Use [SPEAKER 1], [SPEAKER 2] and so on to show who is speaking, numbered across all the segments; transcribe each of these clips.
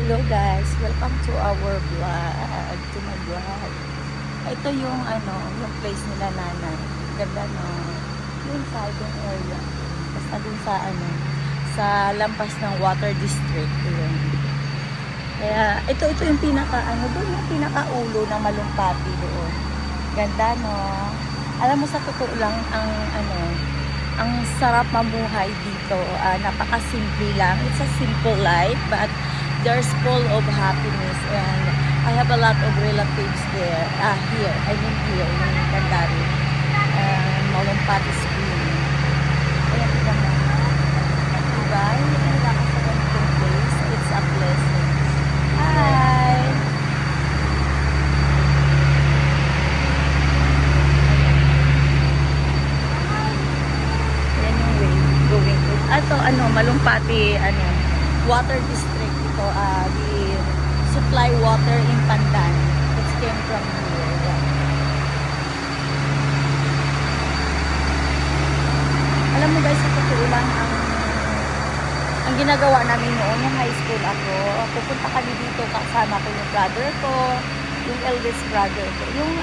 [SPEAKER 1] Hello guys, welcome to our vlog, to my vlog. Ito yung yung place nila nanay. Ganda no. Yung siding area. Basta dun sa sa lampas ng water district. Yun. Kaya ito yung pinaka doon yung pinaka-ulo ng Malumpati doon. Ganda no. Alam mo sa totoo lang ang sarap mamuhay dito. Napaka-simple lang. It's a simple life but there's full of happiness and I have a lot of relatives there. Here. I mean here in Candari. Malumpati Spring. Kaya ito mo. Diba? Hindi ka sa ganitong place. It's a blessing. Hi! Ayan yung way going to. Malumpati, water district. Ito, the supply water in Pandan. It came from here. Yeah. Alam mo guys, sa totoo lang, ang ginagawa namin noon, yung high school ako, pupunta kami dito, kasama ko yung brother ko, yung eldest brother ko, yung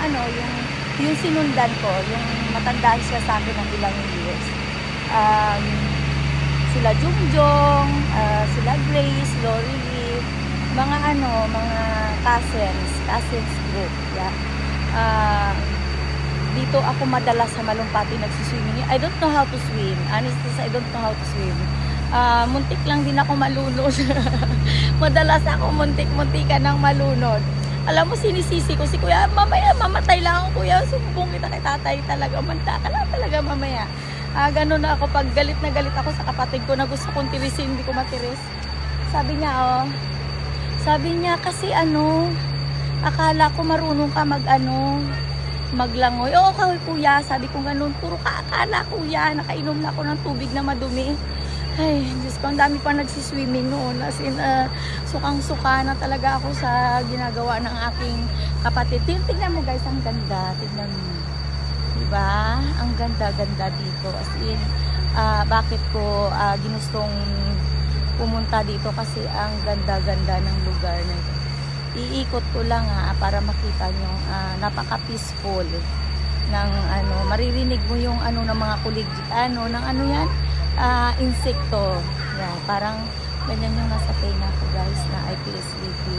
[SPEAKER 1] sinundan ko, yung matandaan siya sa akin ng ilang years. Sila Jungjong, sila Grace, Lori Lee, mga cousins group. Yeah. Dito ako madalas sa Malumpati nagsiswimming. I don't know how to swim. Honestly, I don't know how to swim. Muntik lang din ako malunod. Madalas ako muntik-muntikan ng malunod. Alam mo, sinisisi ko si kuya, mamaya mamatay lang ako kuya. Sumbong kita kay tatay talaga. Manta ka lang talaga mamaya. Ganun na ako, pag galit na galit ako sa kapatid ko na gusto kong tirisin, hindi ko matiris. Sabi niya, kasi akala ko marunong ka maglangoy. Oo, kuya, sabi ko ganun, puro ka akala kuya, nakainom na ako ng tubig na madumi. Ay, Diyos ko, ang dami pa nagsiswimming noon. As in, sukang-suka na talaga ako sa ginagawa ng aking kapatid. Tignan mo guys, ang ganda, tignan mo. Diba? Ang ganda-ganda dito. As in, bakit ko ginustong pumunta dito kasi ang ganda-ganda ng lugar na ito. Iikot ko lang para makita nyo. Napaka-peaceful ng maririnig mo yung ng mga kulig, yan? Insekto. Yeah, parang ganyan yung nasa tenga ko guys na I feel sleepy.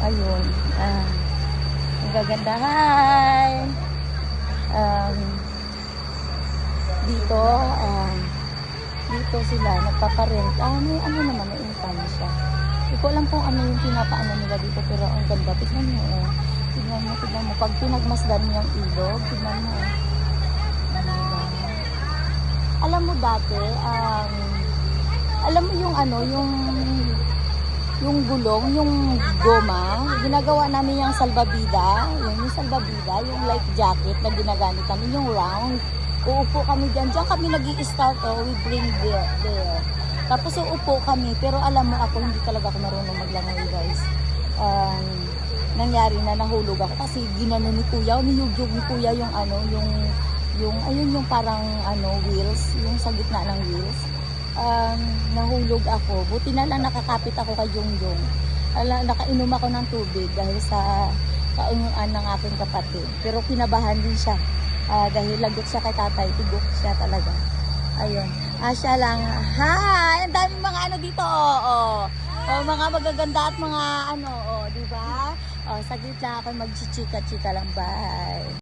[SPEAKER 1] Ayun. Ang gaganda. Hi! Dito sila nagpaparent. May naman, may income siya. Hindi ko alam kung yung pinapaano nila dito, pero ang ganda. Tignan mo. Tignan mo. Pag pinagmasdan mo yung ilog, tignan mo. Alam mo dati, alam mo yung gulong, yung goma, ginagawa namin yung salbabida, yung salbabida, yung life jacket na ginagamit namin, yung round. Uupo kami dyan kami nag-i-start, we bring there. Tapos uupo kami, pero alam mo ako, hindi talaga ako marunong maglangoy guys. Nangyari na nahulog ako kasi ginano ni kuya, niyugyog ni kuya yung parang wheels, yung sa gitna ng wheels. Nahulog ako. Buti na lang nakakapit ako kay Jungjong. Nakainom ako ng tubig dahil sa kainuan ng aking kapatid. Pero kinabahan din siya. Dahil lagot siya kay tatay. Tigok siya talaga. Ayun. Siya lang. Hi! Ang daming mga dito. Mga magaganda at mga diba? Saglit lang ako magchichika-chika lang. Bye!